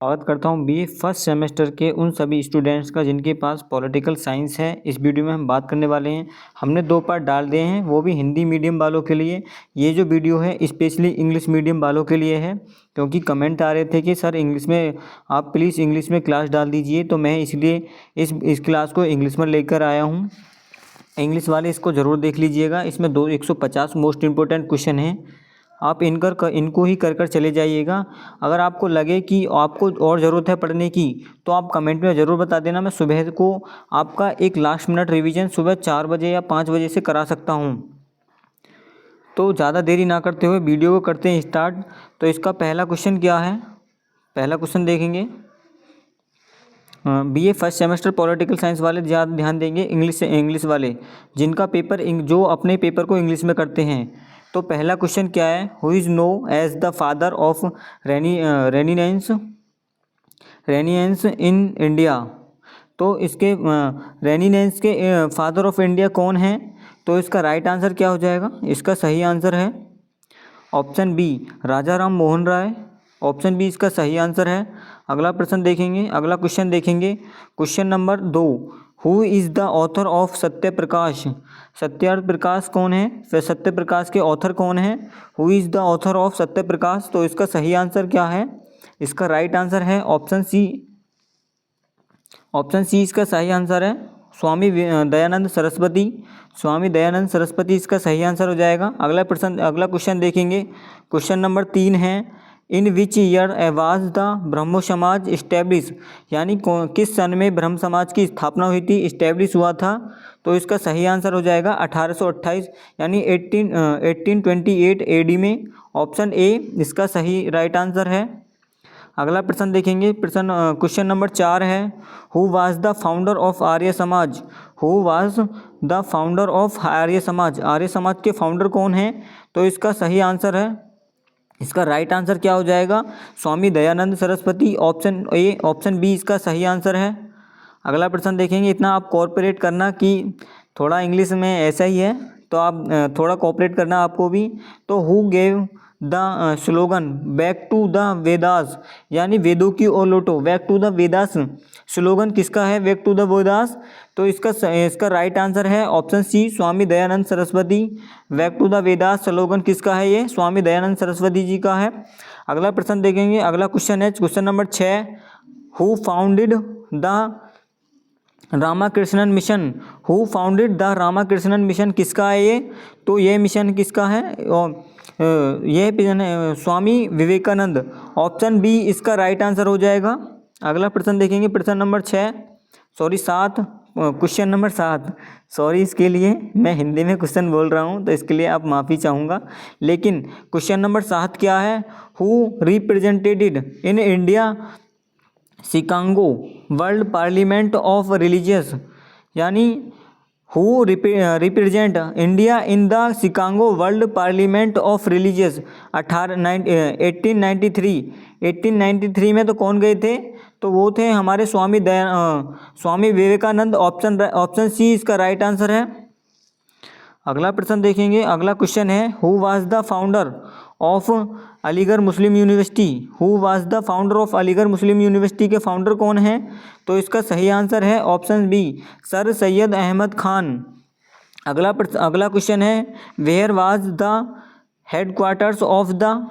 स्वागत करता हूं बीए फर्स्ट सेमेस्टर के उन सभी स्टूडेंट्स का जिनके पास पॉलिटिकल साइंस है। इस वीडियो में हम बात करने वाले हैं, हमने 2 पार्ट डाल दिए हैं, वो भी हिंदी मीडियम वालों के लिए। ये जो वीडियो है स्पेशली इंग्लिश मीडियम वालों के लिए है, क्योंकि कमेंट आ रहे थे कि सर इंग्लिश में आप प्लीज़ इंग्लिश में क्लास डाल दीजिए, तो मैं इसलिए इस क्लास को इंग्लिश में लेकर आया हूँ। इंग्लिश वाले इसको ज़रूर देख लीजिएगा। इसमें 150 मोस्ट इम्पोर्टेंट क्वेश्चन हैं, आप इनको ही कर चले जाइएगा। अगर आपको लगे कि आपको और ज़रूरत है पढ़ने की, तो आप कमेंट में ज़रूर बता देना। मैं सुबह को आपका एक लास्ट मिनट रिवीजन सुबह 4 बजे या 5 बजे से करा सकता हूँ। तो ज़्यादा देरी ना करते हुए वीडियो को करते हैं स्टार्ट। तो इसका पहला क्वेश्चन क्या है, पहला क्वेश्चन देखेंगे। BA first semester political science वाले ज़्यादा ध्यान देंगे, इंग्लिश वाले जिनका पेपर जो अपने पेपर को इंग्लिश में करते हैं। तो पहला क्वेश्चन क्या है, who is known as the father of renaissance in India. तो इसके रेनिनेंस के फादर ऑफ इंडिया कौन है? तो इसका राइट आंसर क्या हो जाएगा? इसका सही आंसर है ऑप्शन बी, राजा राम मोहन राय। ऑप्शन बी इसका सही आंसर है। अगला प्रश्न देखेंगे, अगला क्वेश्चन देखेंगे, question number 2, who is the author of Satya Prakash. Satya Prakash कौन है? फिर सत्य प्रकाश के ऑथर कौन है? Who is the author of Satya Prakash. तो इसका सही आंसर क्या है? इसका राइट आंसर है ऑप्शन सी। ऑप्शन सी इसका सही आंसर है, स्वामी दयानंद सरस्वती। स्वामी दयानंद सरस्वती इसका सही आंसर हो जाएगा। अगला क्वेश्चन देखेंगे, क्वेश्चन नंबर 3 है, in which year was the Brahmo Samaj establish. यानी किस सन में ब्रह्म समाज की स्थापना हुई थी, इस्टेब्लिश हुआ था। तो इसका सही आंसर हो जाएगा 1828 यानी 1828 AD में। ऑप्शन ए इसका सही राइट आंसर है। अगला प्रश्न देखेंगे, क्वेश्चन नंबर 4 है, who was the founder of Arya Samaj. Who was the founder of Arya Samaj. Arya समाज के फाउंडर कौन है? तो इसका सही आंसर है, इसका राइट आंसर क्या हो जाएगा? Swami Dayanand Saraswati. Option A, option B इसका सही आंसर है। अगला प्रश्न देखेंगे, इतना आप कॉर्पोरेट करना कि थोड़ा इंग्लिश में ऐसा ही है, तो आप थोड़ा कॉर्पोरेट करना आपको भी। तो who gave the slogan back to the Vedas. यानी वेदों की ओर लौटो, back to the Vedas slogan किसका है? Back to the Vedas. तो इसका राइट आंसर है option C, Swami Dayanand Saraswati. Back to the Vedas slogan किसका है? ये स्वामी दयानंद सरस्वती जी का है। अगला प्रश्न देखेंगे, अगला क्वेश्चन है question number 6, who founded the Ramakrishnan mission. Who founded the Ramakrishnan mission किसका है ये? तो ये मिशन किसका है? ये स्वामी विवेकानंद। ऑप्शन बी इसका राइट आंसर हो जाएगा। अगला प्रश्न देखेंगे, प्रश्न नंबर 7, क्वेश्चन नंबर 7। सॉरी इसके लिए, मैं हिंदी में क्वेश्चन बोल रहा हूँ, तो इसके लिए आप माफ़ी चाहूँगा। लेकिन क्वेश्चन नंबर 7 क्या है, who represented in India Chicago world parliament of religious. यानी who represent India in the Chicago world parliament of religious 1893 में तो कौन गए थे? तो वो थे हमारे स्वामी विवेकानंद। ऑप्शन सी इसका राइट आंसर है। अगला प्रश्न देखेंगे, अगला क्वेश्चन है, who was the founder of Aligarh Muslim university. Who was the founder of Aligarh Muslim university के फाउंडर कौन है? तो इसका सही आंसर है option B, sir Syed Ahmad Khan. अगला क्वेश्चन है, where was the headquarters of the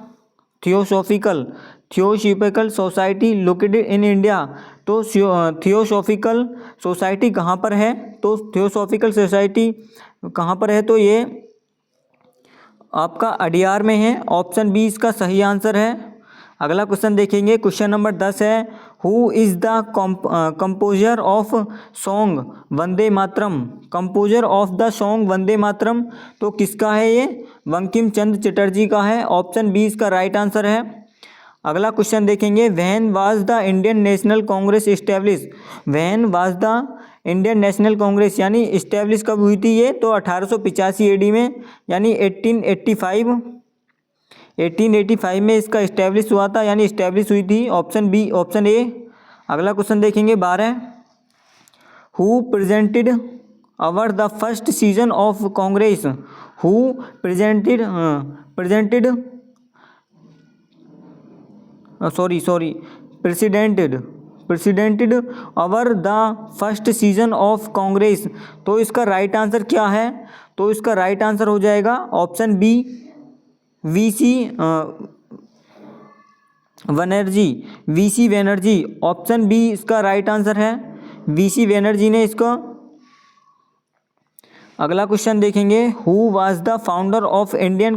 theosophical society located in India. तो थियोसॉफिकल सोसाइटी कहाँ पर है? तो थियोसॉफिकल सोसाइटी कहाँ पर है? तो ये आपका अडियार में है। ऑप्शन बी इसका सही आंसर है। अगला क्वेश्चन देखेंगे, क्वेश्चन नंबर 10 है, who is the composer of song Vande Mataram. Composer of the song Vande Mataram तो किसका है ये? बंकिम चंद्र चटर्जी का है। ऑप्शन बी इसका राइट आंसर है। अगला क्वेश्चन देखेंगे, when was the Indian National Congress establish. When was the Indian National Congress यानी इस्टेब्लिश कब हुई थी ये? तो 1885 AD में, यानी 1885 में इसका इस्टेब्लिश हुआ था, यानी इस्टेब्लिश हुई थी। Option B, option A. अगला क्वेश्चन देखेंगे 12, who presented our the first session of Congress. Who presented presided over the first session of Congress. तो इसका राइट आंसर क्या है? तो इसका राइट आंसर हो जाएगा option B, VC Banerjee. Option B इसका राइट आंसर है, वीसी बनर्जी ने इसको। अगला क्वेश्चन देखेंगे, who was the founder of Indian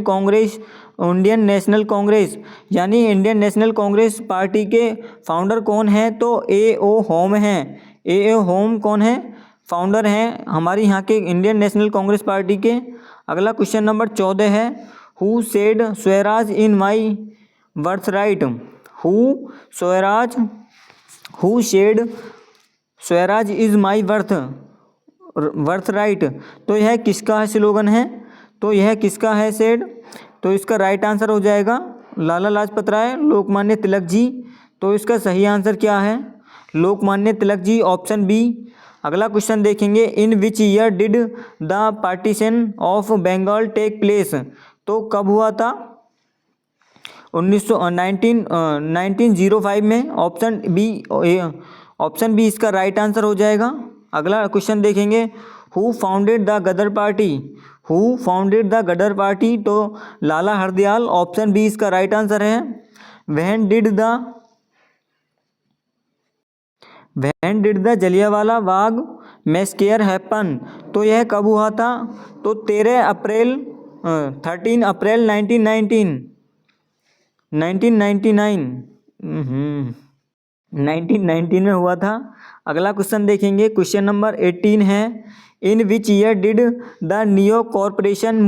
National Congress, यानी इंडियन नेशनल कांग्रेस पार्टी के फाउंडर कौन है? तो A.O. होम हैं। A.O. होम कौन है? फाउंडर हैं हमारे यहाँ के इंडियन नेशनल कांग्रेस पार्टी के। अगला क्वेश्चन नंबर 14 है, who said Swaraj in my birth right. Who said Swaraj is my birth right. तो यह किसका स्लोगन है? तो यह किसका है सेड? तो इसका राइट आंसर हो जाएगा लाला लाजपत राय, लोकमान्य तिलक जी। तो इसका सही आंसर क्या है? Lokmanya Tilak ji, option B. अगला क्वेश्चन देखेंगे, in which year did the partition of Bengal take place. तो कब हुआ था? 1905 में। ऑप्शन बी इसका राइट आंसर हो जाएगा। अगला क्वेश्चन देखेंगे, who founded the Ghadar party. तो लाला हरदयाल, ऑप्शन बी इसका राइट आंसर है। When did the Jallianwala Bagh massacre happen. तो यह कब हुआ था? तो 13 अप्रैल 1919 में हुआ था। अगला क्वेश्चन देखेंगे, क्वेश्चन नंबर 18 है, in which year did the non cooperation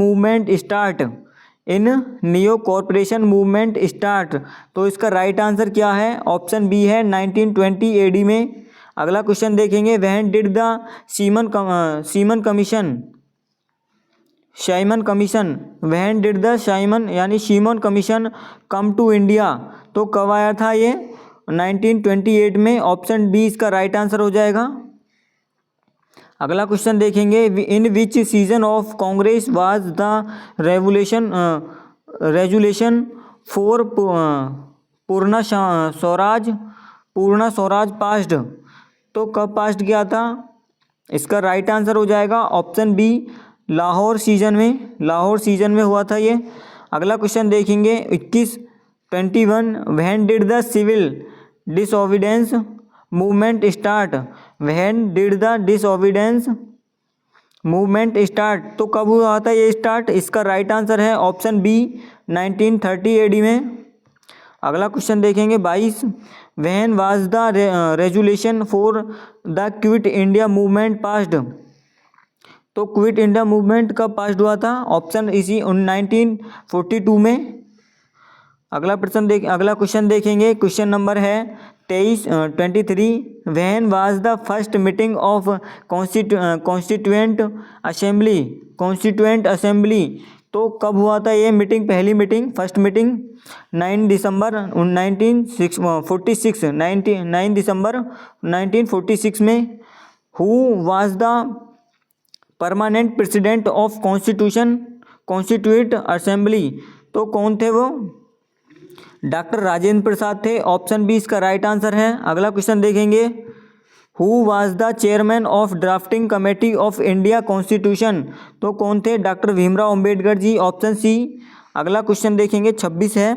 movement start. तो इसका राइट आंसर क्या है? ऑप्शन बी है 1920 AD में। अगला क्वेश्चन देखेंगे, when did the Simon Commission come to India. तो कब आया था ये? 1928 में। ऑप्शन बी इसका राइट आंसर हो जाएगा। अगला क्वेश्चन देखेंगे, in which session of Congress was the resolution for Purna Swaraj passed. तो कब पास्ड किया था? इसका राइट आंसर हो जाएगा ऑप्शन बी, लाहौर सीजन में हुआ था ये। अगला क्वेश्चन देखेंगे 21, when did the civil disobedience movement start. तो कब हुआ था ये स्टार्ट? इसका राइट आंसर है ऑप्शन बी, 1930 AD में। अगला क्वेश्चन देखेंगे 22, when was the resolution for the quit India movement passed. तो क्विट इंडिया मूवमेंट कब पास्ड हुआ था? ऑप्शन इसी 1942 में। अगला क्वेश्चन देखेंगे, क्वेश्चन नंबर है 23, when was the first meeting of constituent assembly. तो कब हुआ था ये मीटिंग? पहली मीटिंग, फर्स्ट मीटिंग 9 दिसंबर 1946 में। Who was the permanent president of constituent assembly. तो कौन थे वो? डॉक्टर राजेंद्र प्रसाद थे। ऑप्शन बी इसका राइट आंसर है। अगला क्वेश्चन देखेंगे, who was the chairman of drafting committee of India constitution. तो कौन थे? Doctor Bhimrao Ambedkar ji, option C. अगला क्वेश्चन देखेंगे 26 है।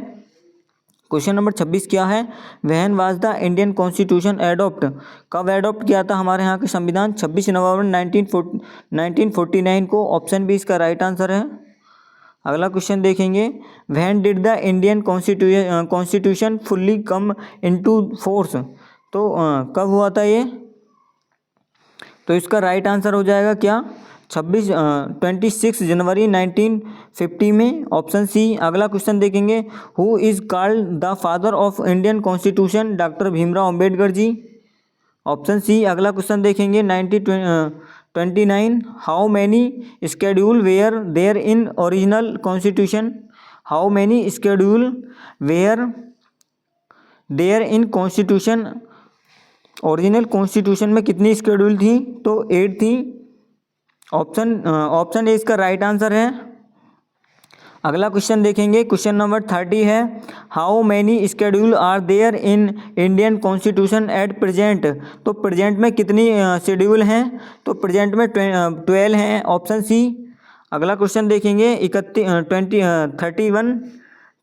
क्वेश्चन नंबर 26 क्या है? When was the Indian constitution adopt. कब एडॉप्ट किया था हमारे यहाँ के संविधान? 26 नवंबर 1949 को। ऑप्शन बी इसका राइट आंसर है। अगला क्वेश्चन देखेंगे, when did the Indian constitution fully come into force. तो कब हुआ था ये? तो इसका राइट आंसर हो जाएगा क्या? 26 जनवरी 1950 में। Option C. अगला क्वेश्चन देखेंगे, who is called the father of Indian constitution. Doctor Bhimrao Ambedkar ji, option C. अगला क्वेश्चन देखेंगे 29, how many schedule were there in original constitution. How many schedule were there in constitution. Original constitution में कितनी schedule थी? तो 8 थी। Option A इसका right answer है। अगला क्वेश्चन देखेंगे, क्वेश्चन नंबर 30 है, how many schedule are there in Indian constitution at present. तो प्रेजेंट में कितनी शेड्यूल हैं, तो प्रेजेंट में 12 हैं, ऑप्शन सी। अगला क्वेश्चन देखेंगे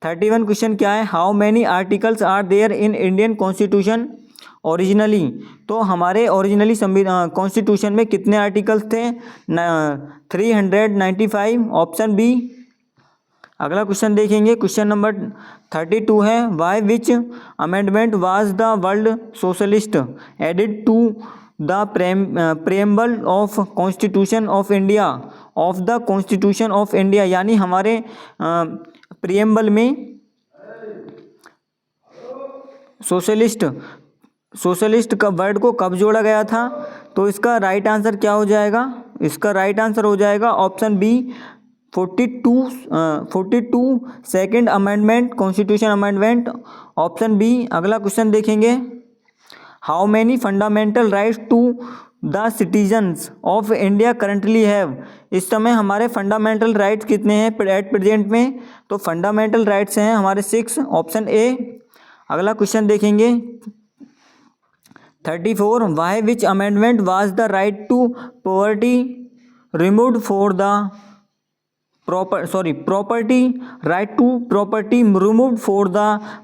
31 क्वेश्चन क्या है, how many articles are there in Indian constitution originally. तो हमारे ओरिजिनली संविधान कॉन्स्टिट्यूशन में कितने आर्टिकल्स थे, 395, ऑप्शन बी। अगला क्वेश्चन देखेंगे, क्वेश्चन नंबर 32 है, Y which amendment was the word socialist added to the preamble of constitution of India of the constitution of India. यानी हमारे प्रियम्बल में सोशलिस्ट का वर्ड को कब जोड़ा गया था, तो इसका राइट आंसर क्या हो जाएगा, इसका राइट आंसर हो जाएगा option B 42 second amendment, constitution amendment, option B. अगला क्वेश्चन देखेंगे, how many fundamental rights to the citizens of India currently have. इस समय हमारे फंडामेंटल राइट्स कितने हैं एट प्रेजेंट में, तो फंडामेंटल राइट्स हैं हमारे 6, ऑप्शन ए। अगला क्वेश्चन देखेंगे 34, by which amendment was the right to poverty removed for the property right to property removed for the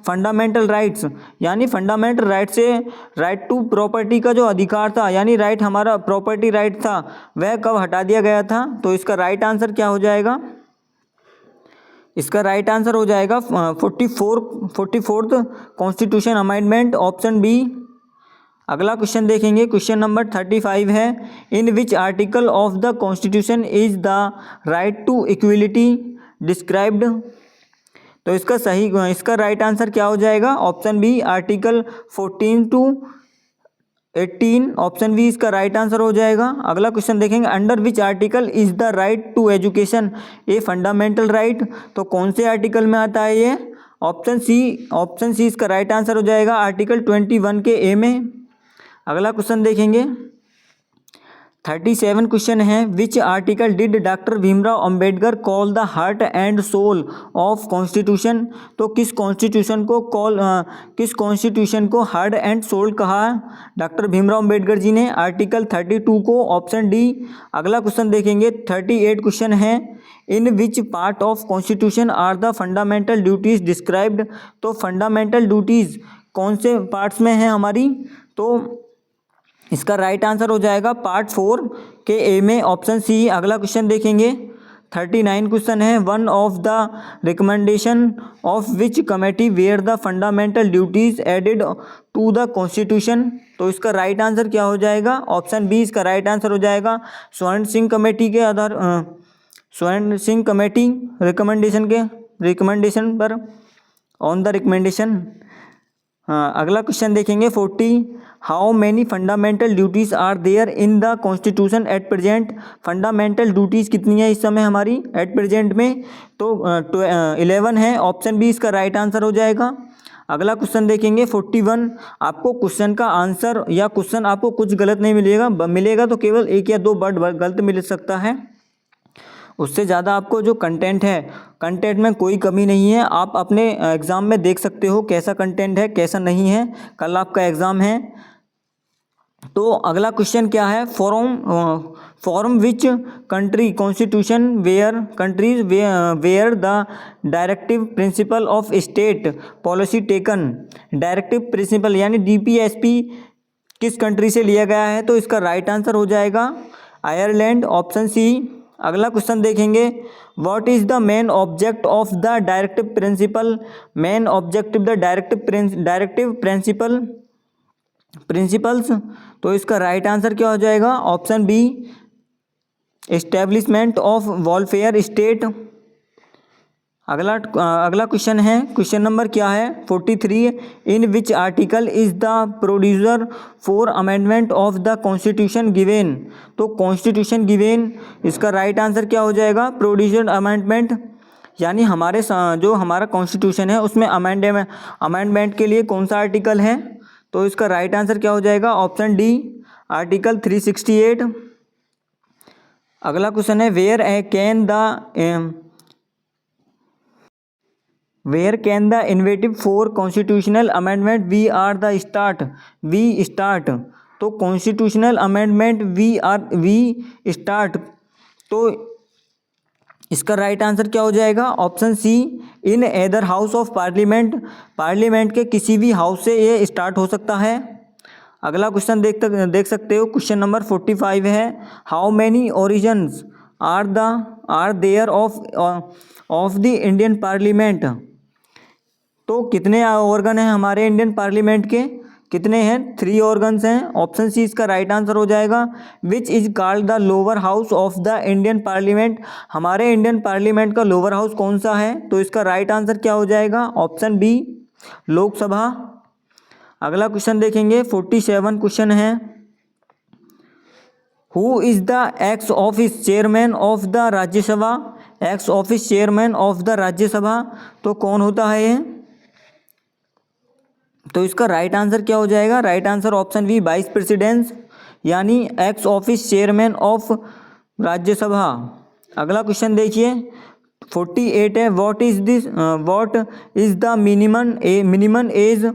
fundamental rights. यानी फंडामेंटल राइट से राइट टू प्रॉपर्टी का जो अधिकार था, यानी राइट हमारा प्रॉपर्टी राइट था, वह कब हटा दिया गया था, तो इसका राइट आंसर क्या हो जाएगा, इसका राइट आंसर हो जाएगा 44th constitution amendment, option B. अगला क्वेश्चन देखेंगे, क्वेश्चन नंबर 35 है, in which article of the constitution is the right to equality described. तो इसका राइट आंसर क्या हो जाएगा, option B article 14 to 18, option B इसका राइट आंसर हो जाएगा। अगला क्वेश्चन देखेंगे, under which article is the right to education a fundamental right. तो कौन से आर्टिकल में आता है ये, ऑप्शन सी इसका राइट आंसर हो जाएगा आर्टिकल 21 के ए में। अगला क्वेश्चन देखेंगे 37 क्वेश्चन है, which article did doctor Bhimrao Ambedkar call the heart and soul of constitution. तो किस कॉन्स्टिट्यूशन को हार्ट एंड सोल कहा डॉक्टर भीमराव अंबेडकर जी ने, आर्टिकल 32 को, ऑप्शन डी। अगला क्वेश्चन देखेंगे 38 क्वेश्चन है, in which part of constitution are the fundamental duties described. तो फंडामेंटल ड्यूटीज कौन से पार्ट्स में है हमारी, तो इसका राइट आंसर हो जाएगा पार्ट 4 के ए में, ऑप्शन सी। अगला क्वेश्चन देखेंगे 39 क्वेश्चन है, one of the recommendation of which committee were the fundamental duties added to the constitution. तो इसका राइट आंसर क्या हो जाएगा, ऑप्शन बी इसका राइट आंसर हो जाएगा स्वर्ण सिंह कमेटी के आधार स्वर्ण सिंह कमेटी रिकमेंडेशन पर, ऑन द रिकमेंडेशन। अगला क्वेश्चन देखेंगे 40, how many fundamental duties are there in the constitution at present. Fundamental duties कितनी है इस समय हमारी एट प्रेजेंट में, तो 11 है, ऑप्शन बी इसका राइट आंसर हो जाएगा। अगला क्वेश्चन देखेंगे 41, आपको क्वेश्चन का आंसर या क्वेश्चन आपको कुछ गलत नहीं मिलेगा तो केवल 1 या 2 वर्ड गलत मिल सकता है, उससे ज़्यादा आपको जो कंटेंट है, कंटेंट में कोई कमी नहीं है। आप अपने एग्ज़ाम में देख सकते हो कैसा कंटेंट है कैसा नहीं है, कल आपका एग्ज़ाम है। तो अगला क्वेश्चन क्या है, from which country constitution were the directive principle of state policy taken. Directive principle यानी DPSP किस कंट्री से लिया गया है, तो इसका राइट आंसर हो जाएगा आयरलैंड, ऑप्शन सी। अगला क्वेश्चन देखेंगे, what is the main object of the directive principle. Main objective the directive principles. तो इसका राइट आंसर क्या हो जाएगा, option B establishment of welfare state. अगला क्वेश्चन है, क्वेश्चन नंबर क्या है 43, in which article is the procedure for amendment of the constitution given. तो कॉन्स्टिट्यूशन गिवेन, इसका राइट आंसर क्या हो जाएगा, प्रोड्यूसर अमेंडमेंट। यानी जो हमारा कॉन्स्टिट्यूशन है उसमें अमेंडमेंट के लिए कौन सा आर्टिकल है, तो इसका राइट आंसर क्या हो जाएगा, ऑप्शन डी आर्टिकल 368। अगला क्वेश्चन है, where can the where can the innovative for constitutional amendment we are the start. तो कॉन्स्टिट्यूशनल अमेंडमेंट वी स्टार्ट, तो इसका राइट आंसर क्या हो जाएगा? Option C, in either house of parliament. Parliament के किसी भी हाउस से ये स्टार्ट हो सकता है। अगला क्वेश्चन देख सकते हो, क्वेश्चन नंबर 45 है, how many origins are there of the Indian parliament. तो कितने ऑर्गन हैं हमारे इंडियन पार्लियामेंट के? कितने हैं? 3 ऑर्गन्स हैं। ऑप्शन सी इसका राइट आंसर हो जाएगा। Which is called the lower house of the Indian parliament. हमारे इंडियन पार्लियामेंट का लोअर हाउस कौन सा है? तो इसका राइट आंसर क्या हो जाएगा? Option B, Lok Sabha. अगला क्वेश्चन देखेंगे, 47 क्वेश्चन है, who is the ex office chairman of the Rajya Sabha. Ex office chairman of the Rajya Sabha, तो कौन होता है ये? तो इसका राइट आंसर क्या हो जाएगा? Right answer option B, vice president, यानी ex office chairman of Rajya Sabha. अगला क्वेश्चन देखिए, 48 है, what is the minimum age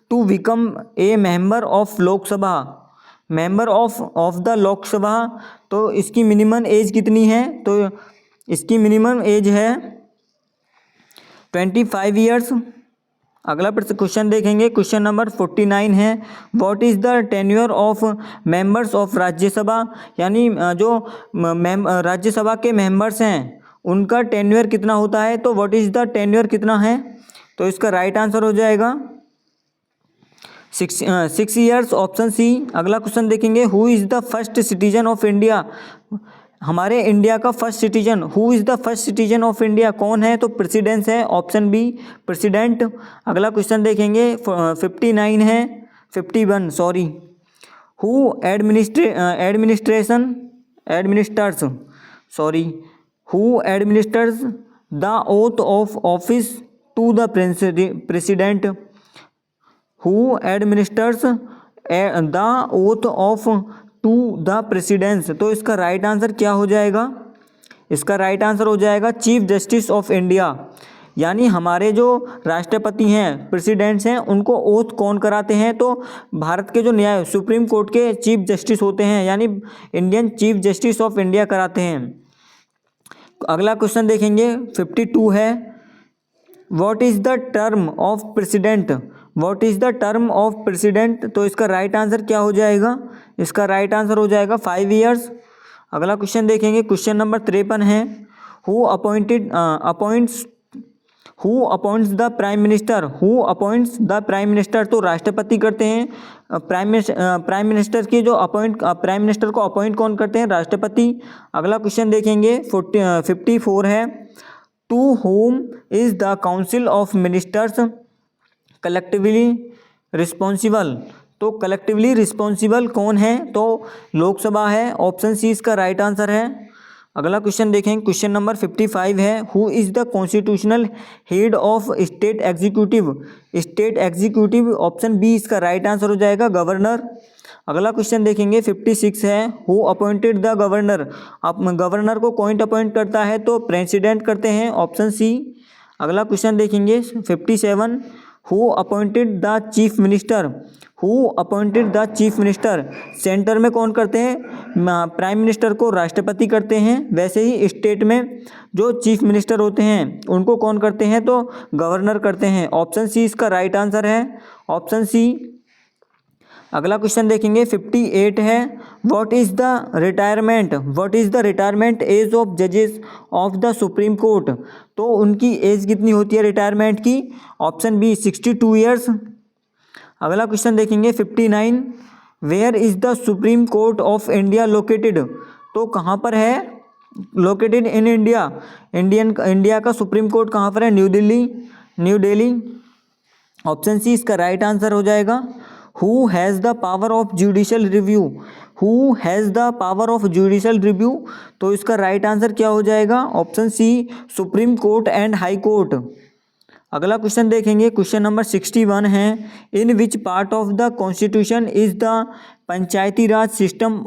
to become a member of Lok Sabha. Member of the Lok Sabha, तो इसकी मिनिमम एज कितनी है? तो इसकी मिनिमम एज है 25 ईयर्स। अगला क्वेश्चन देखेंगे, क्वेश्चन नंबर 49 है, what is the tenure of members of Rajya Sabha. यानी जो राज्यसभा के मेंबर्स हैं उनका टेन्योर कितना होता है? तो व्हाट इज़ द टेन्योर कितना है? तो इसका राइट आंसर हो जाएगा 6 ईयर्स, ऑप्शन सी। अगला क्वेश्चन देखेंगे, who is the first citizen of India. हमारे इंडिया का first citizen, who is the first citizen of India, कौन है? तो प्रेसिडेंट है, ऑप्शन बी, प्रेसिडेंट। अगला क्वेश्चन देखेंगे, 51 है, 51 sorry, who administers the oath of office to the president. Who administers the oath of to the presidents, तो इसका right answer क्या हो जाएगा? इसका राइट आंसर हो जाएगा चीफ जस्टिस ऑफ इंडिया। यानी हमारे जो राष्ट्रपति हैं, प्रेसिडेंट्स हैं, उनको ओथ कौन कराते हैं? तो भारत के जो न्याय सुप्रीम कोर्ट के चीफ जस्टिस होते हैं, यानी Indian chief justice of India कराते हैं। अगला क्वेश्चन देखेंगे, 52 है, what is the term of president. What is the term of president, तो इसका राइट आंसर क्या हो जाएगा? इसका राइट आंसर हो जाएगा 5 ईयर्स। अगला क्वेश्चन देखेंगे, क्वेश्चन नंबर 53 है, who appoints the prime minister. Who appoints the prime minister, तो राष्ट्रपति करते हैं। प्राइम मिनिस्टर की जो प्राइम मिनिस्टर को अपॉइंट कौन करते हैं? राष्ट्रपति। अगला क्वेश्चन देखेंगे, 54 है, to whom is the council of ministers collectively responsible. तो कलेक्टिवली रिस्पॉन्सिबल कौन है? तो लोकसभा है, ऑप्शन सी इसका राइट आंसर है। अगला क्वेश्चन देखें, क्वेश्चन नंबर 55 है, who is the constitutional head of state executive. State executive, option B इसका राइट आंसर हो जाएगा, गवर्नर। अगला क्वेश्चन देखेंगे, 56 है, हु अपॉइंटेड द गवर्नर। आप गवर्नर को कौन अपॉइंट करता है? तो प्रेसिडेंट करते हैं, ऑप्शन सी। अगला क्वेश्चन देखेंगे, 57, who appointed the chief minister. Who appointed the chief minister, centre में कौन करते हैं? प्राइम मिनिस्टर को राष्ट्रपति करते हैं। वैसे ही स्टेट में जो चीफ मिनिस्टर होते हैं उनको कौन करते हैं? तो गवर्नर करते हैं, ऑप्शन सी इसका राइट आंसर है, ऑप्शन सी। अगला क्वेश्चन देखेंगे, 58 है, what is the retirement age of जजेस ऑफ द सुप्रीम कोर्ट। तो उनकी एज कितनी होती है रिटायरमेंट की? Option B 62 years. अगला क्वेश्चन देखेंगे, 59, where is the supreme court of India located. तो कहाँ पर है? Located in India. इंडिया का सुप्रीम कोर्ट कहाँ पर है? न्यू दिल्ली। ऑप्शन सी इसका राइट आंसर हो जाएगा। Who has the power of judicial review. Who has the power of judicial review, तो इसका राइट आंसर क्या हो जाएगा? Option C, supreme court and high court. अगला क्वेश्चन देखेंगे, क्वेश्चन नंबर 61 है, in which part of the constitution is the panchayati Raj system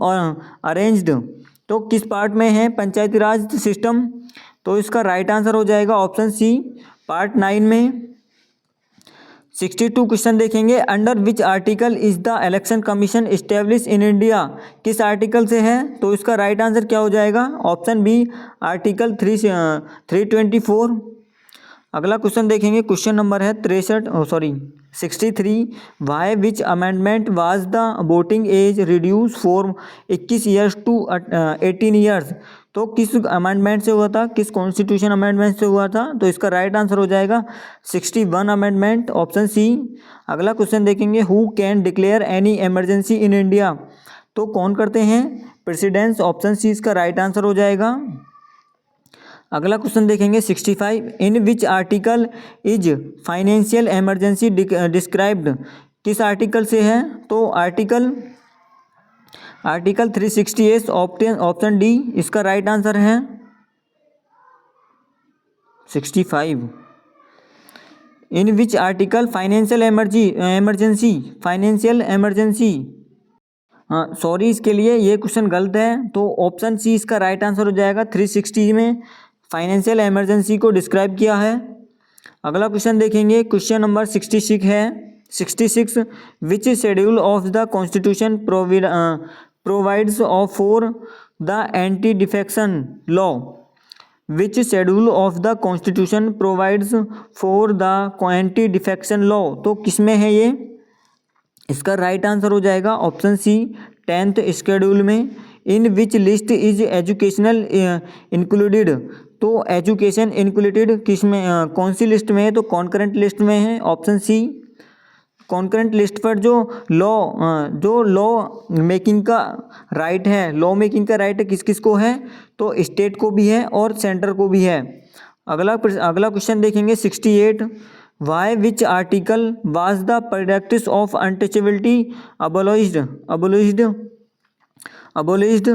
arranged. तो किस पार्ट में है पंचायती राज सिस्टम? तो इसका राइट आंसर हो जाएगा ऑप्शन सी, पार्ट 9 में। 62 क्वेश्चन देखेंगे। Under which article is the election commission establish in India, किस आर्टिकल से है? तो इसका राइट आंसर क्या हो जाएगा? Option B article 324। अगला क्वेश्चन देखेंगे, क्वेश्चन नंबर है 63। By which amendment was the voting age reduce for 21 years to 18 years? तो किस अमेंडमेंट से हुआ था, किस कॉन्स्टिट्यूशन अमेंडमेंट से हुआ था? तो इसका राइट आंसर हो जाएगा 61 अमेंडमेंट, ऑप्शन सी। अगला क्वेश्चन देखेंगे, who can declare any emergency in India? तो कौन करते हैं? प्रेसिडेंट्स, ऑप्शन सी इसका राइट आंसर हो जाएगा। अगला क्वेश्चन देखेंगे 65। In which article is financial emergency described? किस आर्टिकल से है? तो आर्टिकल 368, ऑप्शन डी इसका राइट आंसर है 65। In which article financial emergency, हाँ सॉरी इसके लिए ये क्वेश्चन गलत है, तो ऑप्शन सी इसका राइट आंसर हो जाएगा। 360 में फाइनेंशियल इमरजेंसी को डिस्क्राइब किया है। अगला क्वेश्चन देखेंगे, क्वेश्चन नंबर 66 है। 66 which schedule of the constitution provides for the anti defection law? Which schedule of the constitution provides for the anti defection law? तो किसमें है ये? इसका राइट आंसर हो जाएगा ऑप्शन सी 10th शेड्यूल में। In which list is educational included? तो education included किस में, कौन सी लिस्ट में है? तो कॉन्करेंट लिस्ट में है, ऑप्शन सी। कॉन्करेंट लिस्ट पर जो लॉ मेकिंग का राइट है, लॉ मेकिंग का राइट है किस किस को है? तो स्टेट को भी है और सेंटर को भी है। अगला क्वेश्चन देखेंगे 68। By which article was the practice of untouchability abolished?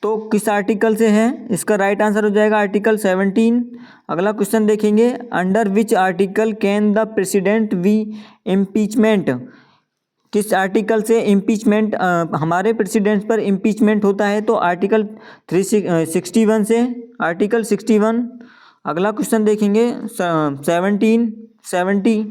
तो किस आर्टिकल से है? इसका राइट आंसर हो जाएगा आर्टिकल 17। अगला क्वेश्चन देखेंगे, under which article can the president be impeachment? किस आर्टिकल से इम्पीचमेंट, हमारे प्रेसिडेंट पर इम्पीचमेंट होता है? तो आर्टिकल 361 से, आर्टिकल 61। अगला क्वेश्चन देखेंगे 70।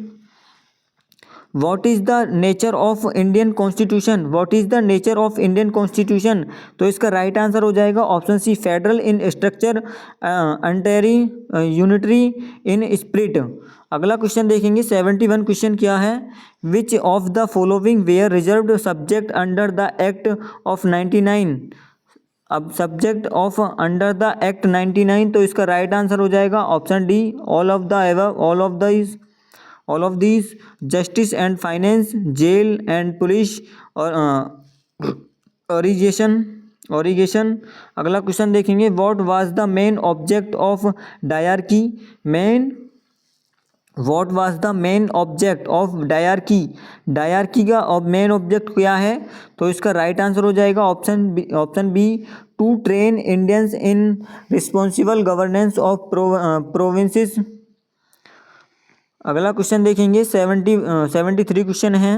What is the nature of Indian constitution? What is the nature of Indian constitution? तो इसका राइट आंसर हो जाएगा option C federal in structure, unitary, unitary in spirit. अगला क्वेश्चन देखेंगे 71 क्वेश्चन क्या है, which of the following were reserved subject under the act of 99? अब subject of under the act 99, तो इसका राइट आंसर हो जाएगा option D all of the above, all of these, justice and finance, jail and police और irrigation. अगला question देखेंगे, what was the main object of dyarchy? What was the main object of dyarchy का main object क्या है? तो इसका right answer हो जाएगा option B to train Indians in responsible governance of provinces. अगला क्वेश्चन देखेंगे 73 क्वेश्चन है,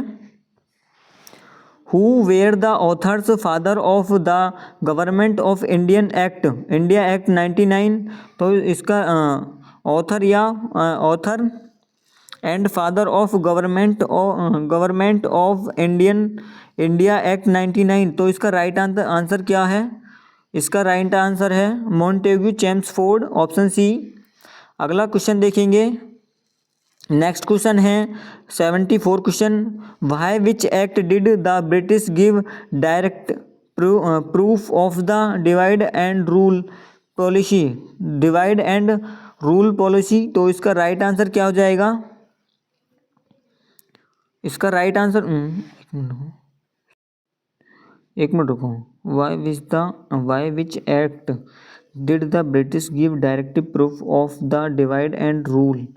who were the authors father of the government of India act 99? तो इसका author and father of government of India act 99, तो इसका right answer क्या है? इसका राइट आंसर है मॉन्टेग्यू चेम्सफोर्ड, ऑप्शन सी। अगला क्वेश्चन देखेंगे, नेक्स्ट क्वेश्चन है 74 question, by which act did the British give direct proof of the divide and rule policy? तो इसका राइट आंसर क्या हो जाएगा? इसका राइट आंसर एक मिनट रुको, by which act did the British give directive proof of the divide and rule?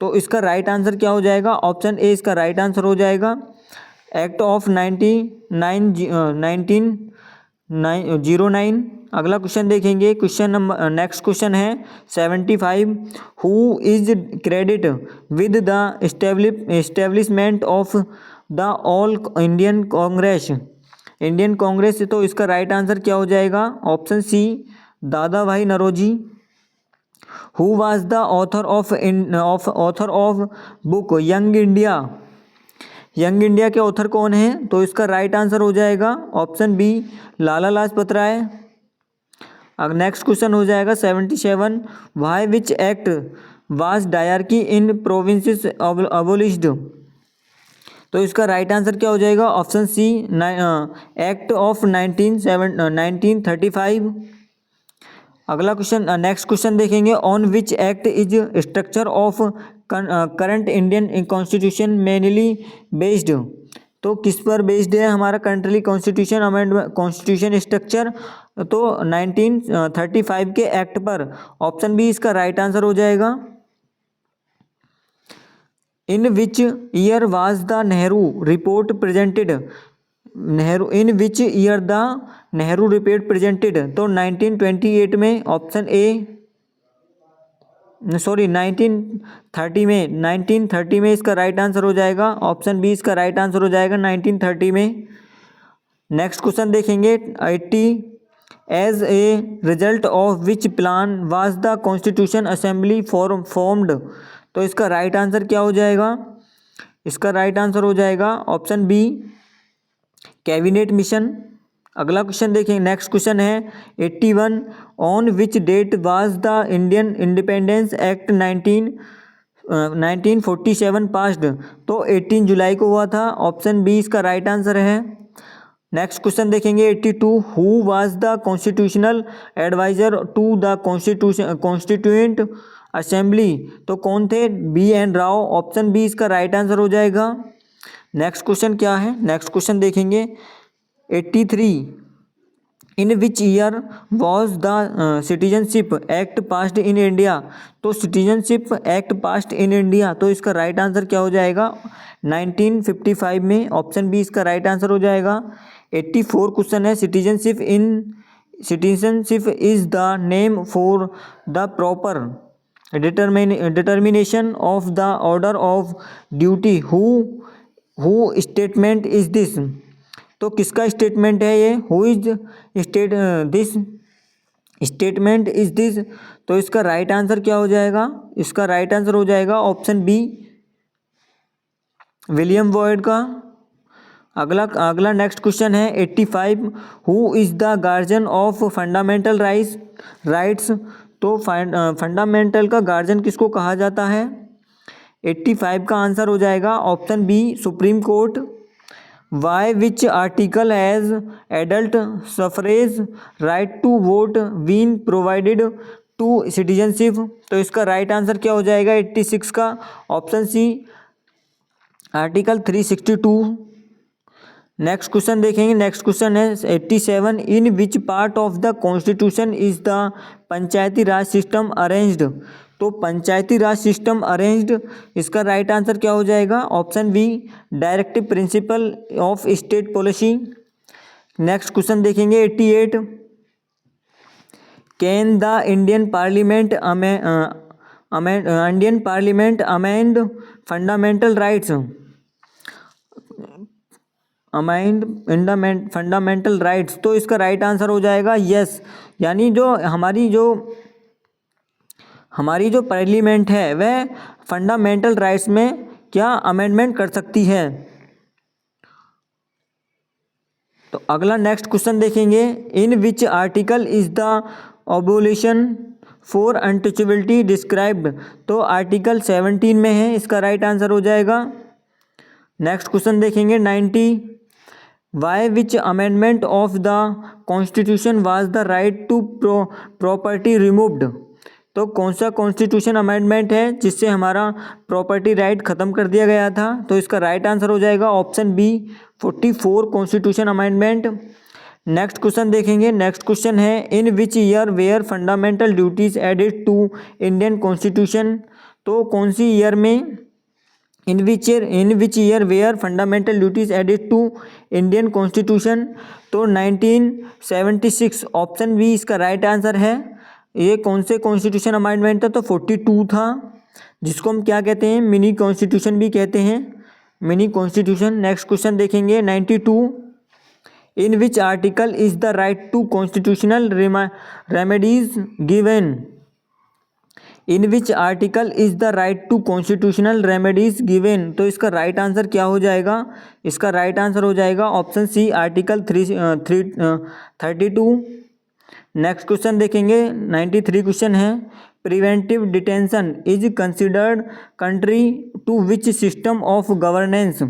तो इसका राइट आंसर क्या हो जाएगा? ऑप्शन ए इसका राइट आंसर हो जाएगा एक्ट ऑफ 1909। अगला क्वेश्चन देखेंगे, नेक्स्ट क्वेश्चन है 75, who is credit with the establishment of the all Indian Congress? तो इसका राइट आंसर क्या हो जाएगा? Option C Dadabhai Naoroji. Who was the author of book young India? Young India के ऑथर कौन है? तो इसका राइट आंसर हो जाएगा ऑप्शन बी, लाला लाजपत राय। अब नेक्स्ट क्वेश्चन हो जाएगा 77, by which act was dyarchy in provinces abolished? तो इसका राइट आंसर क्या हो जाएगा? Option C, act of 1935। अगला क्वेश्चन, नेक्स्ट क्वेश्चन देखेंगे, on which act is structure of current Indian constitution mainly based? तो किस पर बेस्ड है हमारा country constitution amendment constitution structure? तो 1935 के एक्ट पर। ऑप्शन बी इसका राइट आंसर हो जाएगा। In which year was the Nehru report presented? In which year the Nehru report presented? तो 1928 में, ऑप्शन ए, सॉरी 1930 में, 1930 में इसका राइट आंसर हो जाएगा। ऑप्शन बी इसका राइट आंसर हो जाएगा 1930 में। नेक्स्ट क्वेश्चन देखेंगे 80, as a result of which plan was the constitution assembly formed? तो इसका राइट आंसर क्या हो जाएगा? इसका राइट आंसर हो जाएगा ऑप्शन बी, कैबिनेट मिशन। अगला क्वेश्चन देखें, नेक्स्ट क्वेश्चन है 81, on which date was the Indian independence act 1947 passed? तो 18 जुलाई को हुआ था। ऑप्शन बी इसका राइट आंसर है। नेक्स्ट क्वेश्चन देखेंगे 82, who was the constitutional adviser to the constituent assembly? तो कौन थे? B N Rau. Option B इसका राइट आंसर हो जाएगा। नेक्स्ट क्वेश्चन क्या है? नेक्स्ट क्वेश्चन देखेंगे 83, in which year was the citizenship act passed in India? तो citizenship act passed in India, तो इसका राइट आंसर क्या हो जाएगा? 1955 में। ऑप्शन बी इसका राइट आंसर हो जाएगा। 84 क्वेश्चन है, citizenship is the name for the proper determination of the order of duty, who statement is this? तो किसका स्टेटमेंट है ये? Who is this statement is this? तो इसका राइट आंसर क्या हो जाएगा? इसका राइट आंसर हो जाएगा ऑप्शन बी, विलियम बॉयड का। अगला नेक्स्ट क्वेश्चन है 85, who is the guardian of fundamental rights? तो फंडामेंटल का गार्जियन किसको कहा जाता है? 85 का आंसर हो जाएगा option B, supreme court. By which article has adult suffrage right to vote been provided to citizenship? तो इसका राइट आंसर क्या हो जाएगा 86 का? Option C, article 362। Next question देखेंगे, नेक्स्ट क्वेश्चन है 87, in which part of the constitution is the panchayati Raj system arranged? तो पंचायती राज system arranged, इसका राइट आंसर क्या हो जाएगा? Option B, directive principle of state policy. Next question देखेंगे 88, can the Indian parliament amend fundamental rights? Fundamental rights, तो इसका right answer हो जाएगा यस। यानी जो हमारी जो पार्लियामेंट है वह फंडामेंटल राइट्स में क्या अमेंडमेंट कर सकती है। तो अगला नेक्स्ट क्वेश्चन देखेंगे, in which article is the abolition for untouchability described? तो आर्टिकल 17 में है, इसका राइट आंसर हो जाएगा। नेक्स्ट क्वेश्चन देखेंगे 90, by which amendment of the constitution was the right to property removed? तो कौन सा कॉन्स्टिट्यूशन अमेंडमेंट है जिससे हमारा प्रॉपर्टी राइट ख़त्म कर दिया गया था? तो इसका राइट आंसर हो जाएगा option B, 44 constitution amendment. Next question देखेंगे, नेक्स्ट क्वेश्चन है, in which year were fundamental duties added to Indian constitution? तो कौन सी ईयर में in which year were fundamental duties added to Indian constitution? तो 1976। Option B इसका right answer है। ये कौन से कॉन्स्टिट्यूशन अमेंडमेंट था? तो 42 था, जिसको हम क्या कहते हैं? मिनी कॉन्स्टिट्यूशन भी कहते हैं, मिनी कॉन्स्टिट्यूशन। नेक्स्ट क्वेश्चन देखेंगे 92, in which article is the right to constitutional remedies given? In which article is the right to constitutional remedies given. तो इसका राइट आंसर क्या हो जाएगा? इसका राइट आंसर हो जाएगा option C, article 32। Next question देखेंगे, 93 क्वेश्चन है। Preventive detention is considered contrary to which system of governance.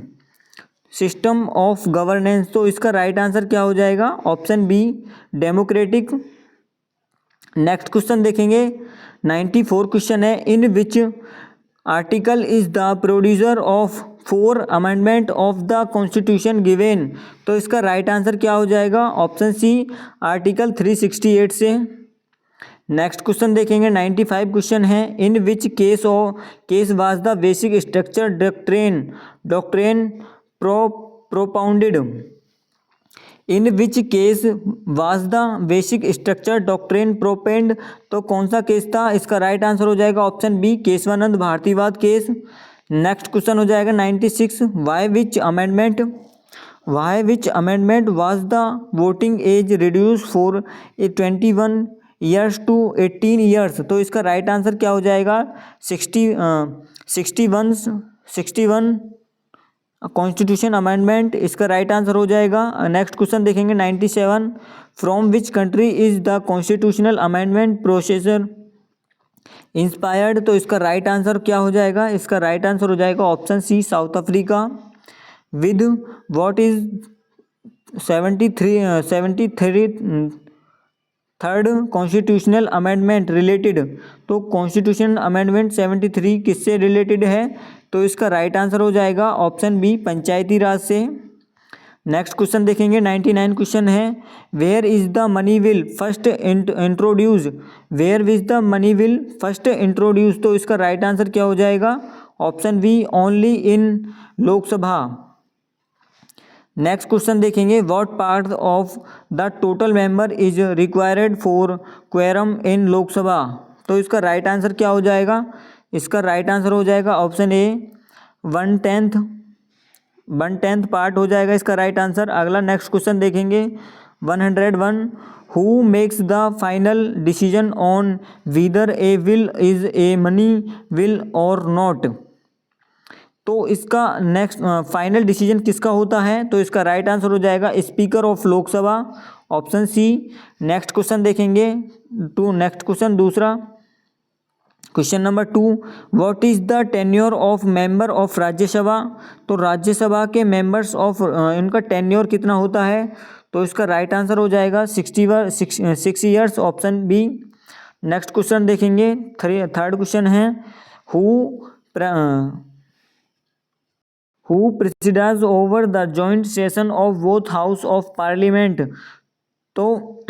System of governance, तो इसका राइट आंसर क्या हो जाएगा? Option B, democratic. Next question देखेंगे, 94 क्वेश्चन है। In which article is the producer of 4 amendment of the constitution given. तो इसका right answer क्या हो जाएगा? ऑप्शन सी, आर्टिकल 368 से। नेक्स्ट क्वेश्चन देखेंगे, 95 क्वेश्चन है। In which case was the basic structure doctrine propounded. In which case was the basic structure doctrine propounded. तो कौन सा केस था? इसका राइट आंसर हो जाएगा ऑप्शन बी, केशवानंद भारतीवाद केस। नेक्स्ट क्वेश्चन हो जाएगा 96, by which amendment was the voting age reduce for 21 years to 18 years. तो इसका राइट आंसर क्या हो जाएगा? 61 कॉन्स्टिट्यूशन अमेंडमेंट, इसका राइट आंसर हो जाएगा। नेक्स्ट क्वेश्चन देखेंगे 97, from which country is the constitutional amendment procedure inspired. तो इसका राइट आंसर क्या हो जाएगा? इसका राइट आंसर हो जाएगा option C, South Africa. With what is 73 third constitutional amendment related. तो कॉन्स्टिट्यूशनल अमेंडमेंट 73 किससे रिलेटेड है? तो इसका राइट आंसर हो जाएगा ऑप्शन बी, पंचायती राज से। नेक्स्ट क्वेश्चन देखेंगे, 99 क्वेश्चन है। Where is the money bill first introduce. Where is the money bill first introduce. तो इसका राइट आंसर क्या हो जाएगा? Option B, only in Lok Sabha. Next question देखेंगे, what part of the total member is required for quorum in Lok Sabha. तो इसका right answer क्या हो जाएगा? इसका राइट आंसर हो जाएगा ऑप्शन ए, 1/10 पार्ट हो जाएगा इसका राइट आंसर। अगला नेक्स्ट क्वेश्चन देखेंगे, 101, who makes the final decision on whether a bill is a money bill or not. तो इसका नेक्स्ट फाइनल डिसीजन किसका होता है? तो इसका राइट आंसर हो जाएगा speaker of Lok Sabha, option C. Next question देखेंगे, नेक्स्ट क्वेश्चन दूसरा, question number 2, what is the tenure of member of Rajya Sabha. तो राज्यसभा के मेंबर्स ऑफ इनका टेन्योर कितना होता है? तो इसका राइट आंसर हो जाएगा 6 years, option B. Next question देखेंगे, थर्ड क्वेश्चन है, who presides over the joint session of both house of parliament. तो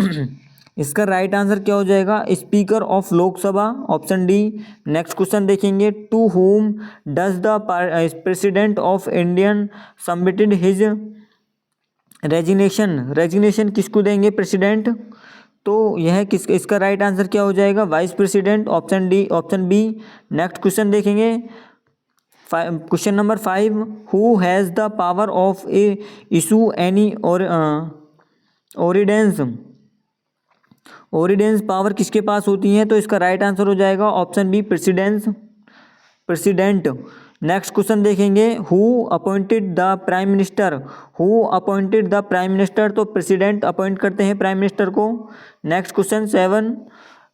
इसका राइट आंसर क्या हो जाएगा? Speaker of Lok Sabha, option D. Next question देखेंगे, to whom does the president of Indian submitted his resignation किसको देंगे president? तो यह इसका राइट आंसर क्या हो जाएगा? Vice president, option D, option B. Next question देखेंगे, question number 5, who has the power of issue any ordinance power किसके पास होती है? तो इसका राइट आंसर हो जाएगा option B, president. Next question देखेंगे, who appointed the prime minister. तो प्रेसिडेंट अपॉइंट करते हैं प्राइम मिनिस्टर को। Next question 7,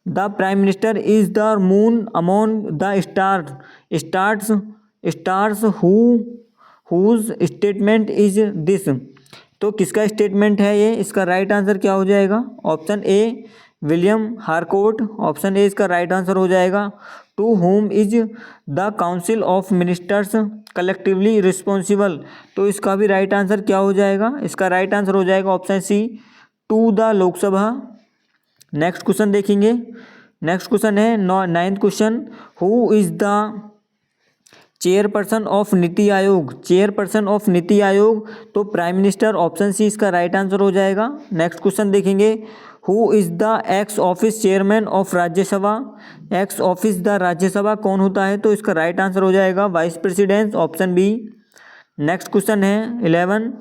the prime minister is the moon among the stars whose statement is this. तो किसका statement है ये? इसका राइट आंसर क्या हो जाएगा? Option A, William Harcourt, option A इसका राइट आंसर हो जाएगा। To whom is the council of ministers collectively responsible. तो इसका भी राइट आंसर क्या हो जाएगा? इसका राइट आंसर हो जाएगा option C, to the Lok Sabha. Next question देखेंगे, नेक्स्ट क्वेश्चन है 9th question, who is the chairperson of NITI Aayog. तो प्राइम मिनिस्टर, ऑप्शन सी इसका राइट आंसर हो जाएगा। नेक्स्ट क्वेश्चन देखेंगे, who is the ex office chairman of Rajya Sabha. Ex office the Rajya Sabha कौन होता है? तो इसका राइट आंसर हो जाएगा vice president, option B. Next question है 11,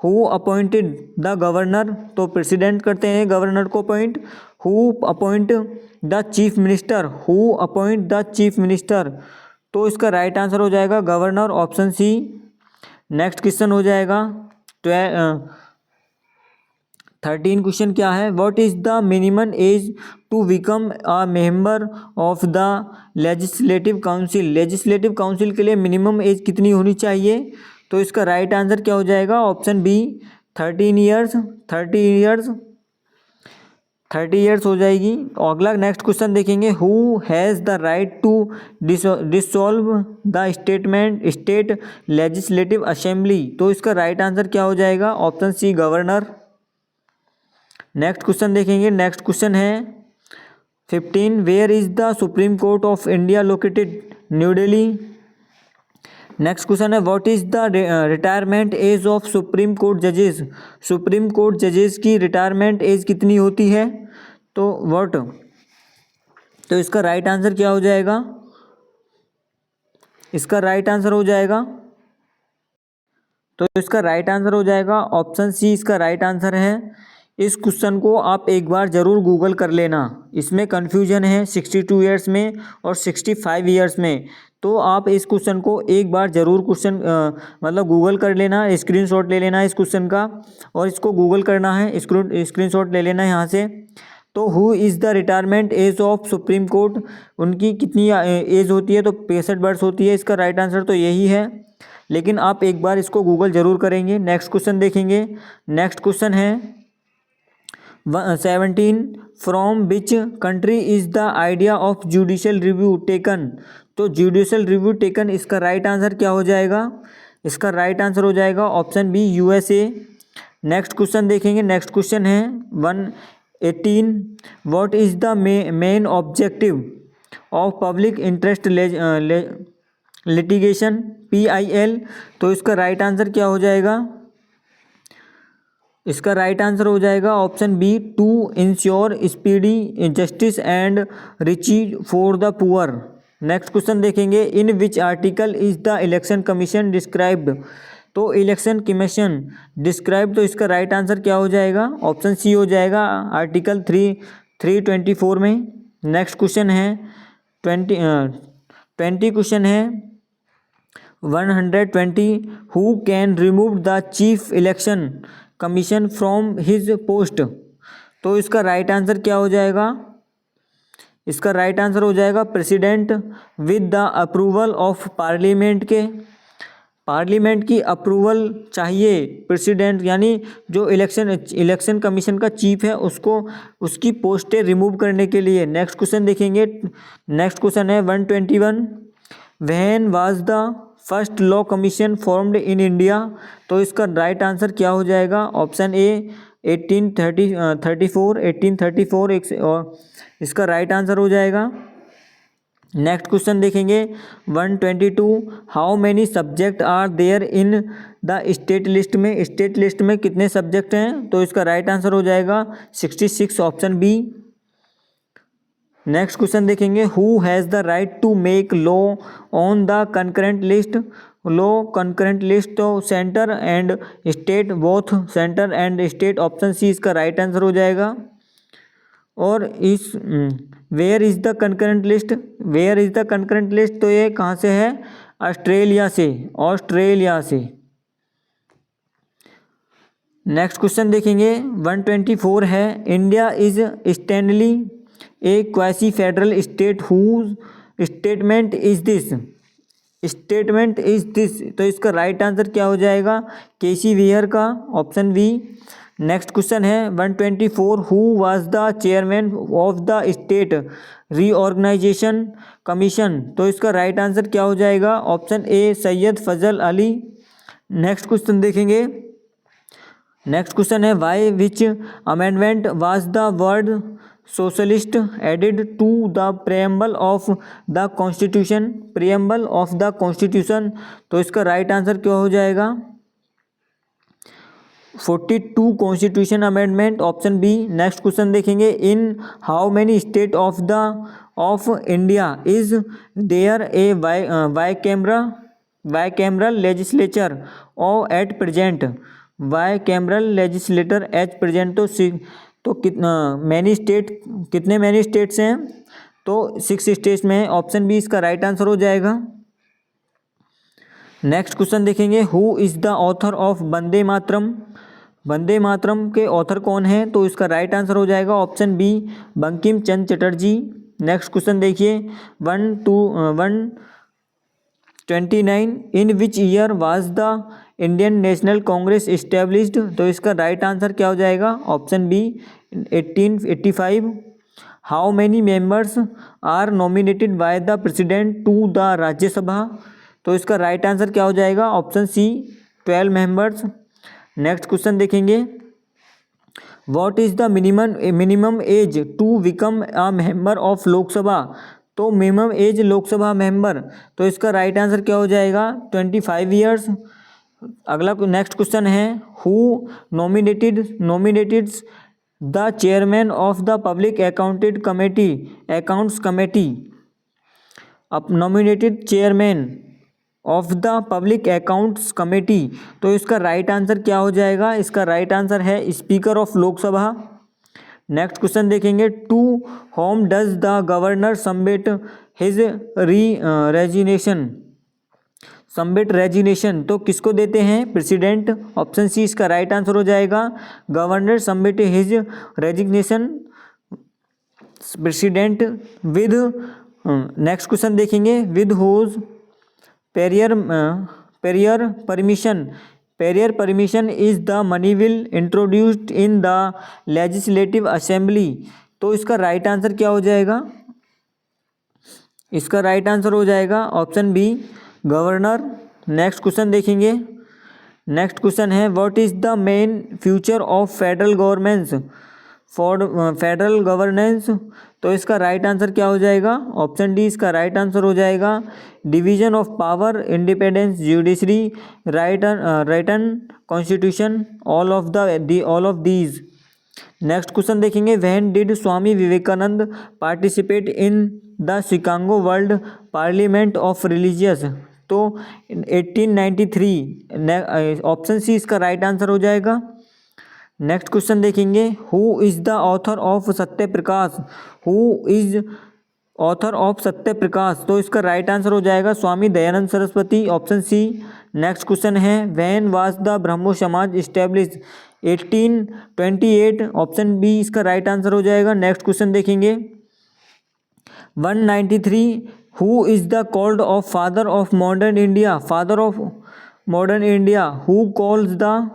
हु अपॉइंटेड द गवर्नर। तो प्रेसिडेंट करते हैं गवर्नर को appoint. Who appoint the chief minister, who appoint the chief minister, तो इसका राइट आंसर हो जाएगा governor, option C. Next question हो जाएगा 13 क्वेश्चन क्या है, what is the minimum age to become a member of the legislative council, legislative council के लिए मिनिमम एज कितनी होनी चाहिए, तो इसका राइट आंसर क्या हो जाएगा, ऑप्शन बी 13 ईयर्स, 30 ईयर्स हो जाएगी। अगला नेक्स्ट क्वेश्चन देखेंगे, who has the right to dissolve the state legislative assembly, तो इसका राइट आंसर क्या हो जाएगा, option C governor. Next question देखेंगे, नेक्स्ट क्वेश्चन है 15, where is the supreme court of India located, New Delhi. Next question है, what is the retirement age of supreme court जजेस, supreme court जजेस की रिटायरमेंट एज कितनी होती है, तो व्हाट, तो इसका राइट आंसर क्या हो जाएगा, इसका राइट आंसर हो जाएगा, तो इसका राइट आंसर हो जाएगा ऑप्शन सी, इसका राइट आंसर है। इस क्वेश्चन को आप एक बार ज़रूर गूगल कर लेना, इसमें कन्फ्यूजन है 62 ईयर्स में और 65 ईयर्स में, तो आप इस क्वेश्चन को एक बार ज़रूर क्वेश्चन मतलब गूगल कर लेना, स्क्रीनशॉट ले लेना इस क्वेश्चन का, और इसको गूगल करना है, स्क्रीनशॉट ले लेना यहाँ से। तो who is the retirement age of supreme court, उनकी कितनी एज होती है, तो 65 वर्ष होती है, इसका राइट आंसर तो यही है, लेकिन आप एक बार इसको गूगल ज़रूर करेंगे। नेक्स्ट क्वेश्चन देखेंगे, नेक्स्ट क्वेश्चन है 17, from which country is the idea of judicial review taken, तो जुडिशल रिव्यू टेकन, इसका राइट आंसर क्या हो जाएगा, इसका राइट आंसर हो जाएगा option B USA. Next question देखेंगे, नेक्स्ट क्वेश्चन है 118, what is the main objective of public interest litigation PIL, तो इसका राइट आंसर क्या हो जाएगा, इसका राइट आंसर हो जाएगा option B, to ensure speedy justice and relief for the poor. Next question देखेंगे, in which article is the election commission described, तो इलेक्शन कमीशन डिस्क्राइब, तो इसका राइट आंसर क्या हो जाएगा, ऑप्शन सी हो जाएगा आर्टिकल 324 में। नेक्स्ट क्वेश्चन है 20 क्वेश्चन है 120, who can remove the chief election commission from his post, तो इसका राइट आंसर क्या हो जाएगा, इसका राइट आंसर हो जाएगा president with the approval of parliament के, पार्लियामेंट की अप्रूवल चाहिए प्रेसिडेंट, यानी जो इलेक्शन कमीशन का चीफ है उसको उसकी पोस्टें रिमूव करने के लिए। नेक्स्ट क्वेश्चन देखेंगे, नेक्स्ट क्वेश्चन है 121, when was the first law commission formed in India, तो इसका राइट आंसर क्या हो जाएगा, ऑप्शन ए 1834, और इसका राइट आंसर हो जाएगा। नेक्स्ट क्वेश्चन देखेंगे 122, how many subject are there in the state list में, स्टेट लिस्ट में कितने सब्जेक्ट हैं, तो इसका राइट आंसर हो जाएगा 66, ऑप्शन बी। नेक्स्ट क्वेश्चन देखेंगे, who has the right to make law on the concurrent list, law concurrent list, तो centre and state, both centre and state, option C इसका राइट आंसर हो जाएगा। और इस where is the concurrent list, where is the concurrent list, तो ये कहाँ से है, ऑस्ट्रेलिया से, ऑस्ट्रेलिया से। नेक्स्ट क्वेश्चन देखेंगे 124 है, इंडिया इज स्टैंडली a quasi federal state whose statement is this, statement is this, तो इसका राइट आंसर क्या हो जाएगा, केसी वेयर का, ऑप्शन बी। नेक्स्ट क्वेश्चन है 124, who was the chairman of the state reorganisation commission, तो इसका राइट आंसर क्या हो जाएगा, option A Syed Fazl Ali. Next question देखेंगे, नेक्स्ट क्वेश्चन है Y which amendment was the word socialist added to the preamble of the constitution, preamble of the constitution, तो इसका right answer क्या हो जाएगा, 42 constitution amendment, option B. Next question देखेंगे, in how many state of India is there a bicameral legislature or at present, bicameral legislator at present, तो तो कितना many state, कितने मैनी स्टेट्स हैं, तो 6 स्टेट्स में है। ऑप्शन बी इसका राइट आंसर हो जाएगा। नेक्स्ट क्वेश्चन देखेंगे, who is the author of Vande Mataram. Vande Mataram के ऑथर कौन है, तो इसका राइट आंसर हो जाएगा option B Bankim Chandra Chatterjee. Next question देखिए 129, in which year was the Indian National Congress established. तो इसका राइट आंसर क्या हो जाएगा, option B 1885। How many members are nominated by the president to the Rajya Sabha. तो इसका राइट आंसर क्या हो जाएगा, option C 12 members. Next question देखेंगे, what is the minimum age to become a member of Lok Sabha. तो मिनिमम एज लोकसभा मेंबर, तो इसका right answer क्या हो जाएगा, 25 ईयर्स। अगला नेक्स्ट क्वेश्चन है, who nominated the chairman of the public accounts committee. अब nominated chairman of the public accounts committee, तो इसका राइट आंसर क्या हो जाएगा, इसका राइट आंसर है speaker of Lok Sabha. Next question देखेंगे, to whom does the governor submit his resignation. तो किसको देते हैं, प्रेसिडेंट। ऑप्शन सी इसका राइट आंसर हो जाएगा, governor submit his resignation president with. Next question देखेंगे, with whose prior permission is the money bill introduced in the legislative assembly. तो इसका राइट आंसर क्या हो जाएगा, इसका राइट आंसर हो जाएगा option B governor. Next question देखेंगे, नेक्स्ट क्वेश्चन है, what is the main feature of federal governance. तो इसका राइट आंसर क्या हो जाएगा, ऑप्शन डी इसका राइट आंसर हो जाएगा, division of power, independence judiciary, written constitution, all of these. Next question देखेंगे, when did Swami Vivekananda participate in the Chicago world parliament of religious. तो 1893। ऑप्शन सी इसका राइट आंसर हो जाएगा। नेक्स्ट क्वेश्चन देखेंगे, who is the author of Satyaprakash. तो इसका right answer हो जाएगा Swami Dayanand Saraswati, option C. Next question है, when was the Brahmo Samaj establish. 1828। Option B इसका राइट आंसर हो जाएगा। नेक्स्ट क्वेश्चन देखेंगे 193, who is the called of father of modern India. Who called the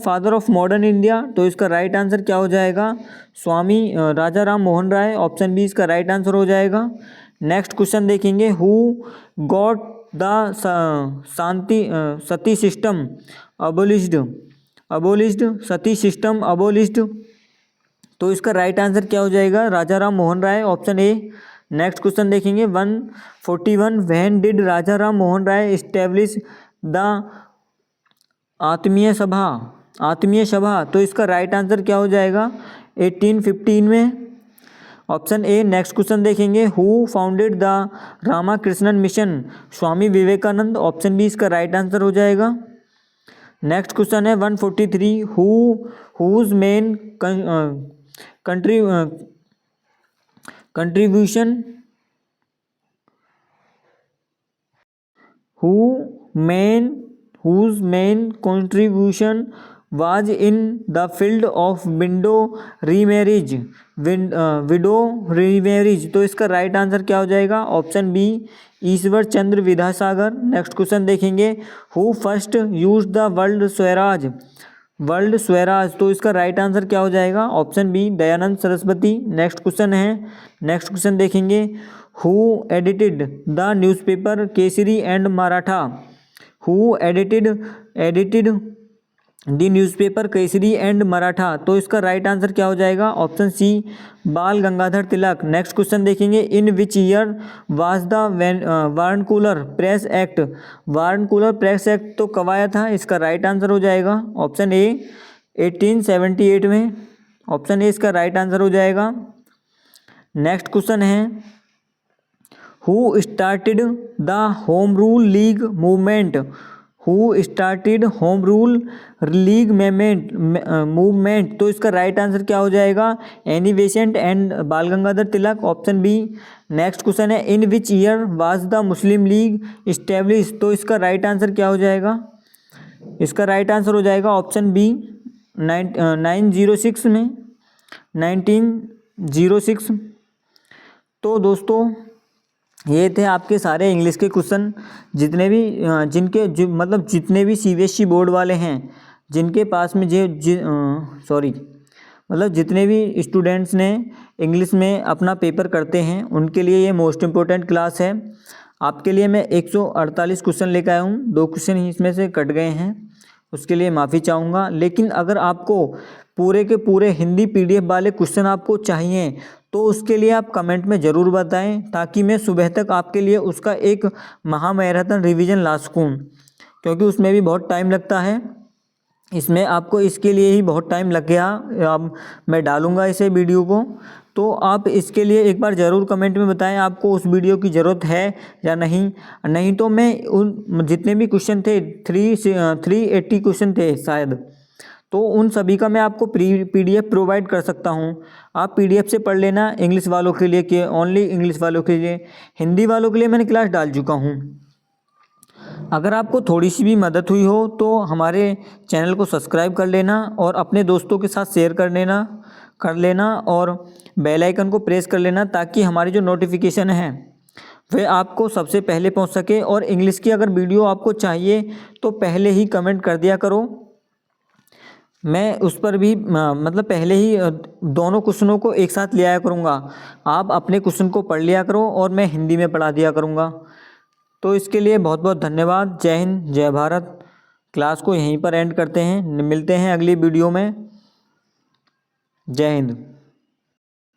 father of modern India. तो इसका right answer क्या हो जाएगा, स्वामी राजा राम मोहन राय, ऑप्शन बी इसका राइट आंसर हो जाएगा। नेक्स्ट क्वेश्चन देखेंगे, who got the sati system abolished. तो इसका राइट आंसर क्या हो जाएगा, Raja Ram Mohan Roy, option A. Next question देखेंगे 141, when did Raja Ram Mohan Roy establish the Atmiya Sabha. तो इसका राइट आंसर क्या हो जाएगा, 1815 में, ऑप्शन ए। नेक्स्ट क्वेश्चन देखेंगे, who founded the Ramakrishnan mission. Swami Vivekananda, option B इसका राइट आंसर हो जाएगा। नेक्स्ट क्वेश्चन है 143, whose main contribution was in the field of widow remarriage। तो इसका राइट आंसर क्या हो जाएगा, option B Ishwar Chandra Vidyasagar. Next question देखेंगे, who first use the world Swaraj. तो इसका राइट आंसर क्या हो जाएगा, option B Dayanand Saraswati. Next question देखेंगे, who edited the newspaper Kesari and Maratha. The newspaper Kesari and Maratha. तो इसका राइट आंसर क्या हो जाएगा, ऑप्शन सी बाल गंगाधर तिलक। नेक्स्ट क्वेश्चन देखेंगे, in which year was the vernacular press act. तो कब आया था, इसका राइट आंसर हो जाएगा ऑप्शन ए 1878 में, ऑप्शन ए इसका राइट आंसर हो जाएगा। नेक्स्ट क्वेश्चन है, who started the home rule league movement. Who started home rule league movement, तो इसका राइट आंसर क्या हो जाएगा? Any Besant and Bal Gangadhar Tilak, option B. Next question है in which year was the Muslim League establish, तो इसका right answer क्या हो जाएगा? इसका राइट आंसर हो जाएगा ऑप्शन बी 906 में, 1906। तो दोस्तों ये थे आपके सारे इंग्लिश के क्वेश्चन, जितने भी मतलब जितने भी सीबीएसई बोर्ड वाले हैं, जिनके पास में मतलब जितने भी स्टूडेंट्स ने इंग्लिश में अपना पेपर करते हैं, उनके लिए ये मोस्ट इम्पोर्टेंट क्लास है। आपके लिए मैं 148 क्वेश्चन लेकर आया हूँ, 2 क्वेश्चन ही इसमें से कट गए हैं, उसके लिए माफ़ी चाहूँगा। लेकिन अगर आपको पूरे के पूरे हिंदी पीडीएफ वाले क्वेश्चन आपको चाहिए तो उसके लिए आप कमेंट में ज़रूर बताएं, ताकि मैं सुबह तक आपके लिए उसका एक महामैराथन रिवीजन ला सकूँ, क्योंकि उसमें भी बहुत टाइम लगता है। इसमें आपको इसके लिए ही बहुत टाइम लग गया। अब मैं डालूँगा इसे वीडियो को, तो आप इसके लिए एक बार ज़रूर कमेंट में बताएं आपको उस वीडियो की ज़रूरत है या नहीं तो मैं उन जितने भी क्वेश्चन थे 380 क्वेश्चन थे शायद, तो उन सभी का मैं आपको पीडीएफ प्रोवाइड कर सकता हूं। आप पीडीएफ से पढ़ लेना। इंग्लिश वालों के लिए कि ओनली इंग्लिश वालों के लिए, हिंदी वालों के लिए मैंने क्लास डाल चुका हूं। अगर आपको थोड़ी सी भी मदद हुई हो तो हमारे चैनल को सब्सक्राइब कर लेना और अपने दोस्तों के साथ शेयर कर लेना और बेल आइकन को प्रेस कर लेना, ताकि हमारी जो नोटिफिकेशन है वह आपको सबसे पहले पहुंच सके। और इंग्लिश की अगर वीडियो आपको चाहिए तो पहले ही कमेंट कर दिया करो, मैं उस पर भी मतलब पहले ही दोनों क्वेश्चनों को एक साथ ले आया करूँगा। आप अपने क्वेश्चन को पढ़ लिया करो और मैं हिंदी में पढ़ा दिया करूँगा। तो इसके लिए बहुत बहुत धन्यवाद। जय हिंद, जय भारत। क्लास को यहीं पर एंड करते हैं, मिलते हैं अगली वीडियो में। जय हिंद।